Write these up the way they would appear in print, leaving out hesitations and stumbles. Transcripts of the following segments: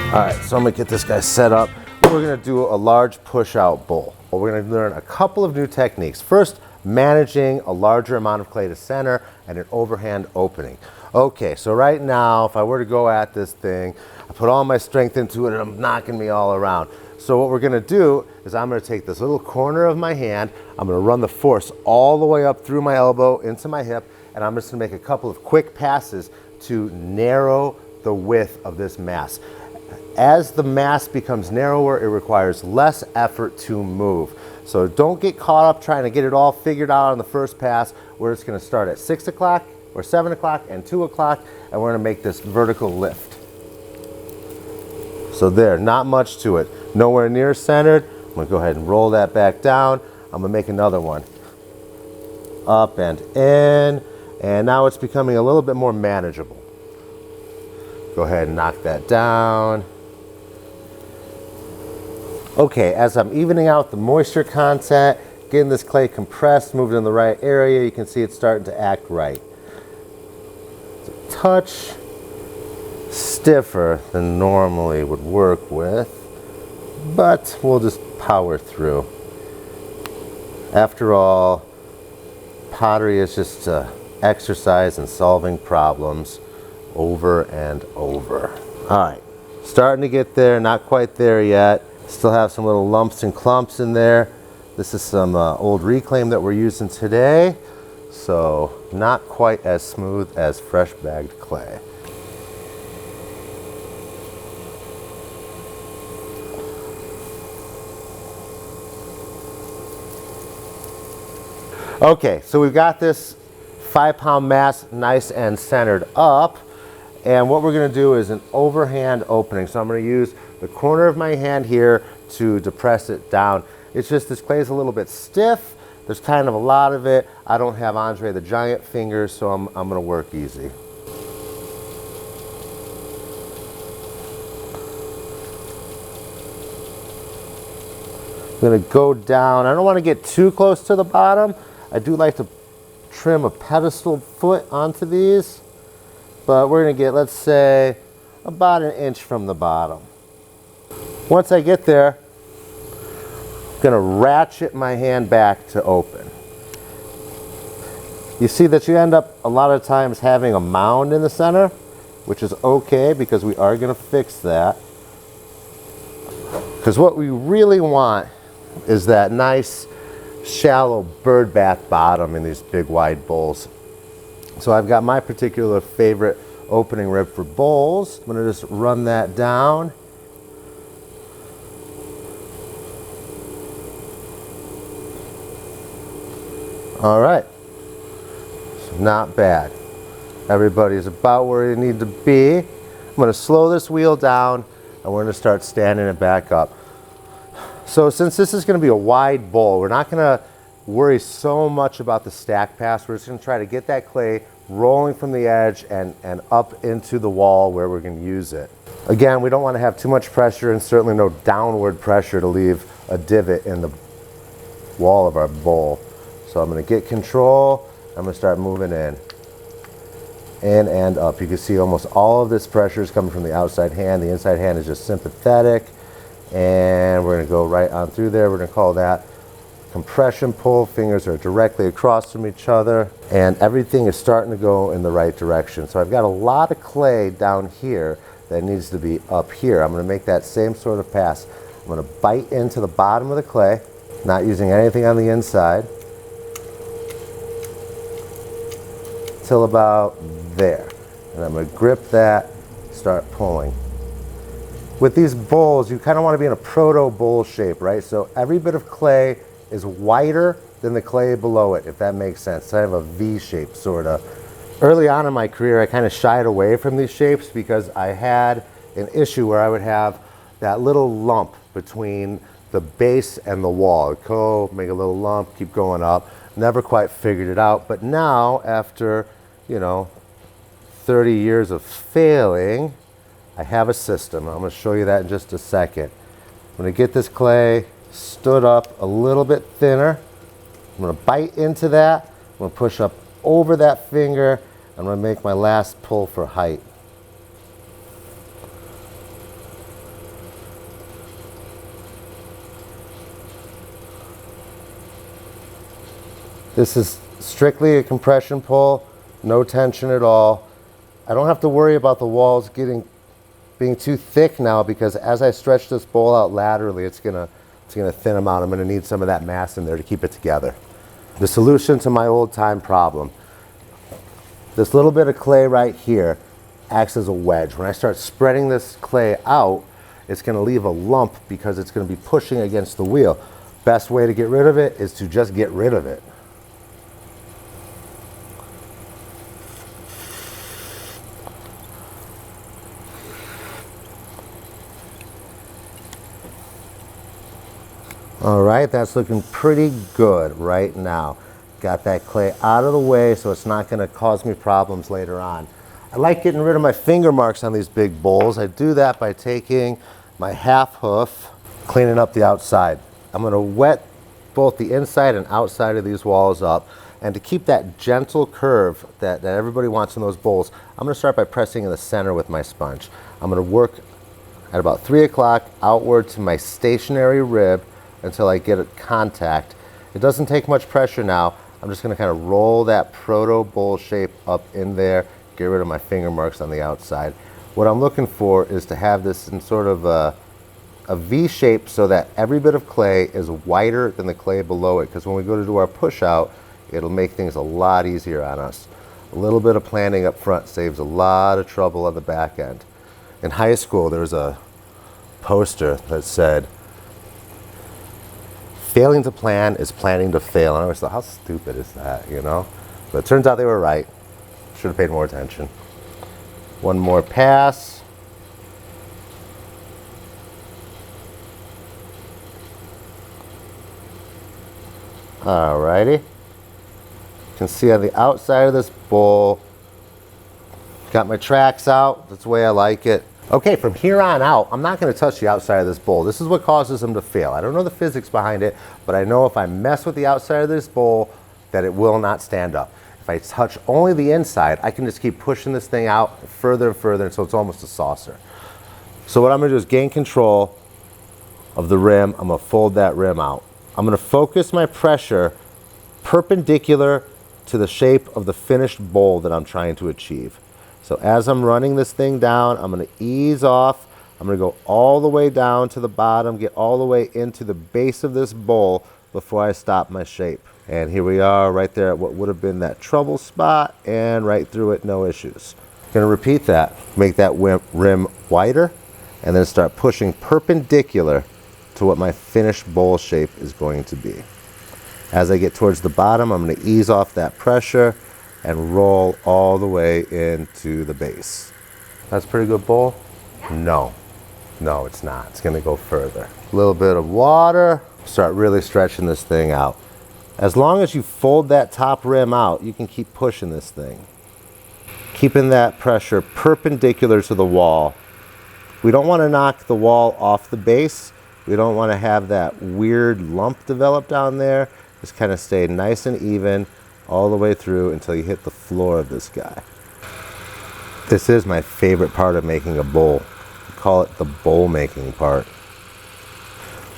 All right, so I'm gonna get this guy set up. We're gonna do a large push-out bowl. We're gonna learn a couple of new techniques. First, managing a larger amount of clay to center and an overhand opening. Okay, so right now, if I were to go at this thing, I put all my strength into it and I'm knocking me all around. So what we're gonna do is I'm gonna take this little corner of my hand, I'm gonna run the force all the way up through my elbow into my hip, and I'm just gonna make a couple of quick passes to narrow the width of this mass. As the mass becomes narrower, it requires less effort to move. So don't get caught up trying to get it all figured out on the first pass. We're just gonna start at 6 o'clock or 7 o'clock and 2 o'clock, and we're gonna make this vertical lift. So there, not much to it. Nowhere near centered. I'm gonna go ahead and roll that back down. I'm gonna make another one. Up and in, and now it's becoming a little bit more manageable. Go ahead and knock that down. Okay, as I'm evening out the moisture content, getting this clay compressed, moving in the right area, you can see it's starting to act right. It's a touch stiffer than normally would work with, but we'll just power through. After all, pottery is just an exercise in solving problems over and over. All right, starting to get there, not quite there yet. Still have some little lumps and clumps in there. This is some old reclaim that we're using today, so not quite as smooth as fresh bagged clay. Okay, so we've got this 5-pound mass nice and centered up, and what we're going to do is an overhand opening. So I'm going to use the corner of my hand here to depress it down. It's just this clay is a little bit stiff. There's kind of a lot of it. I don't have Andre the Giant fingers, so I'm going to work easy. I'm going to go down. I don't want to get too close to the bottom. I do like to trim a pedestal foot onto these, but we're going to get, let's say, about 1 inch from the bottom. Once I get there, I'm going to ratchet my hand back to open. You see that you end up a lot of times having a mound in the center, which is okay because we are going to fix that. Because what we really want is that nice shallow bird bath bottom in these big wide bowls. So I've got my particular favorite opening rib for bowls. I'm going to just run that down. All right, so not bad. Everybody's about where you need to be. I'm going to slow this wheel down and we're going to start standing it back up. So since this is going to be a wide bowl, we're not going to worry so much about the stack pass. We're just going to try to get that clay rolling from the edge and up into the wall where we're going to use it. Again, we don't want to have too much pressure and certainly no downward pressure to leave a divot in the wall of our bowl. So I'm going to get control. I'm going to start moving in and up. You can see almost all of this pressure is coming from the outside hand. The inside hand is just sympathetic. And we're going to go right on through there. We're going to call that compression pull. Fingers are directly across from each other. And everything is starting to go in the right direction. So I've got a lot of clay down here that needs to be up here. I'm going to make that same sort of pass. I'm going to bite into the bottom of the clay, not using anything on the inside, till about there. And I'm going to grip that, start pulling. With these bowls, you kind of want to be in a proto bowl shape, right? So every bit of clay is wider than the clay below it, if that makes sense. Kind of a V shape, sort of. Early on in my career, I kind of shied away from these shapes because I had an issue where I would have that little lump between the base and the wall. It'd go, make a little lump, keep going up. Never quite figured it out. But now, after, 30 years of failing, I have a system. I'm going to show you that in just a second. I'm going to get this clay stood up a little bit thinner. I'm going to bite into that. I'm going to push up over that finger. I'm going to make my last pull for height. This is strictly a compression pull, no tension at all. I don't have to worry about the walls being too thick now, because as I stretch this bowl out laterally, it's gonna thin them out. I'm gonna need some of that mass in there to keep it together. The solution to my old time problem. This little bit of clay right here acts as a wedge. When I start spreading this clay out, it's gonna leave a lump because it's gonna be pushing against the wheel. Best way to get rid of it is to just get rid of it. All right, that's looking pretty good right now. Got that clay out of the way so it's not going to cause me problems later on. I like getting rid of my finger marks on these big bowls. I do that by taking my half hoof, cleaning up the outside. I'm going to wet both the inside and outside of these walls up. And to keep that gentle curve that everybody wants in those bowls, I'm going to start by pressing in the center with my sponge. I'm going to work at about 3 o'clock outward to my stationary rib until I get a contact. It doesn't take much pressure now. I'm just going to kind of roll that proto bowl shape up in there, get rid of my finger marks on the outside. What I'm looking for is to have this in sort of a V shape so that every bit of clay is wider than the clay below it, because when we go to do our push out, it'll make things a lot easier on us. A little bit of planning up front saves a lot of trouble on the back end. In high school, there was a poster that said, "Failing to plan is planning to fail." And I always thought, how stupid is that, you know? But it turns out they were right. Should have paid more attention. One more pass. Alrighty. You can see on the outside of this bowl, got my tracks out. That's the way I like it. Okay, from here on out, I'm not going to touch the outside of this bowl. This is what causes them to fail. I don't know the physics behind it, but I know if I mess with the outside of this bowl, that it will not stand up. If I touch only the inside, I can just keep pushing this thing out further and further until it's almost a saucer. So what I'm going to do is gain control of the rim. I'm going to fold that rim out. I'm going to focus my pressure perpendicular to the shape of the finished bowl that I'm trying to achieve. So as I'm running this thing down, I'm going to ease off. I'm going to go all the way down to the bottom, get all the way into the base of this bowl before I stop my shape. And here we are right there at what would have been that trouble spot, and right through it, no issues. I'm going to repeat that, make that rim wider, and then start pushing perpendicular to what my finished bowl shape is going to be. As I get towards the bottom, I'm going to ease off that pressure and roll all the way into the base. That's a pretty good bowl? No, it's not. It's going to go further. A little bit of water. Start really stretching this thing out. As long as you fold that top rim out, you can keep pushing this thing. Keeping that pressure perpendicular to the wall. We don't want to knock the wall off the base. We don't want to have that weird lump develop down there. Just kind of stay nice and even all the way through until you hit the floor of this guy. This is my favorite part of making a bowl. We call it the bowl making part.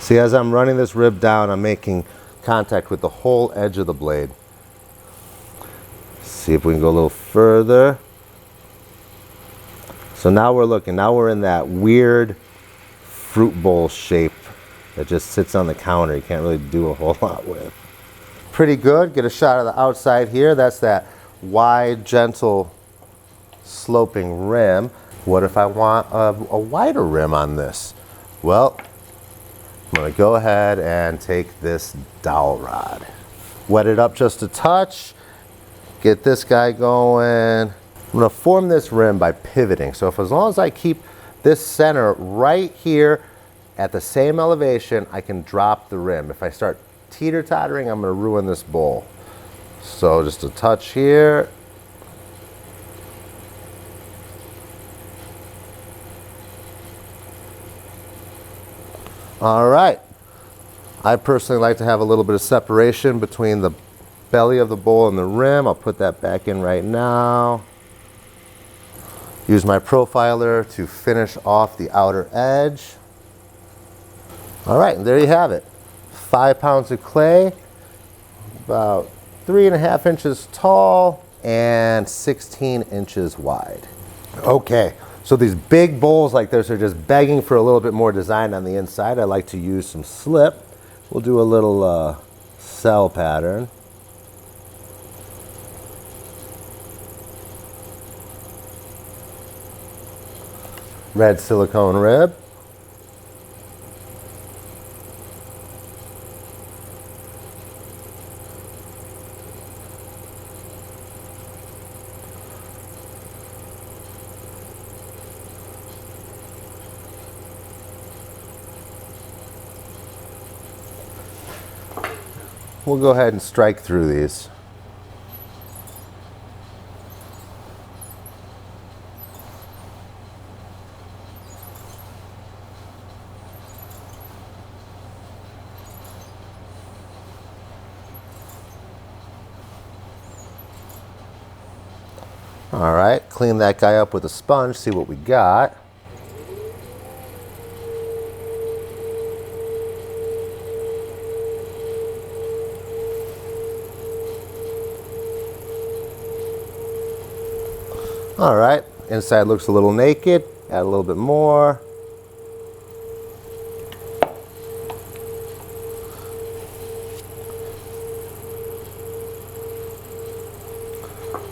See, as I'm running this rib down, I'm making contact with the whole edge of the blade. See if we can go a little further. So now we're in that weird fruit bowl shape that just sits on the counter. You can't really do a whole lot with. Pretty good. Get a shot of the outside here. That's that wide, gentle, sloping rim. What if I want a wider rim on this? Well, I'm going to go ahead and take this dowel rod. Wet it up just a touch. Get this guy going. I'm going to form this rim by pivoting. So as long as I keep this center right here at the same elevation, I can drop the rim. If I start teeter-tottering, I'm going to ruin this bowl. So just a touch here. All right. I personally like to have a little bit of separation between the belly of the bowl and the rim. I'll put that back in right now. Use my profiler to finish off the outer edge. All right, and there you have it. 5 pounds of clay, about 3.5 inches tall and 16 inches wide. Okay, so these big bowls like this are just begging for a little bit more design on the inside. I like to use some slip. We'll do a little cell pattern. Red silicone rib. We'll go ahead and strike through these. All right, clean that guy up with a sponge, see what we got. All right, inside looks a little naked. Add a little bit more.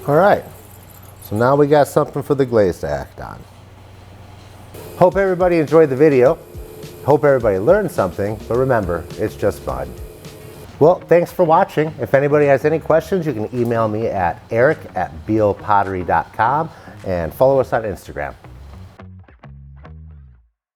All right, so now we got something for the glaze to act on. Hope everybody enjoyed the video. Hope everybody learned something, but remember, it's just fun. Well, thanks for watching. If anybody has any questions, you can email me at eric@bealpottery.com and follow us on Instagram.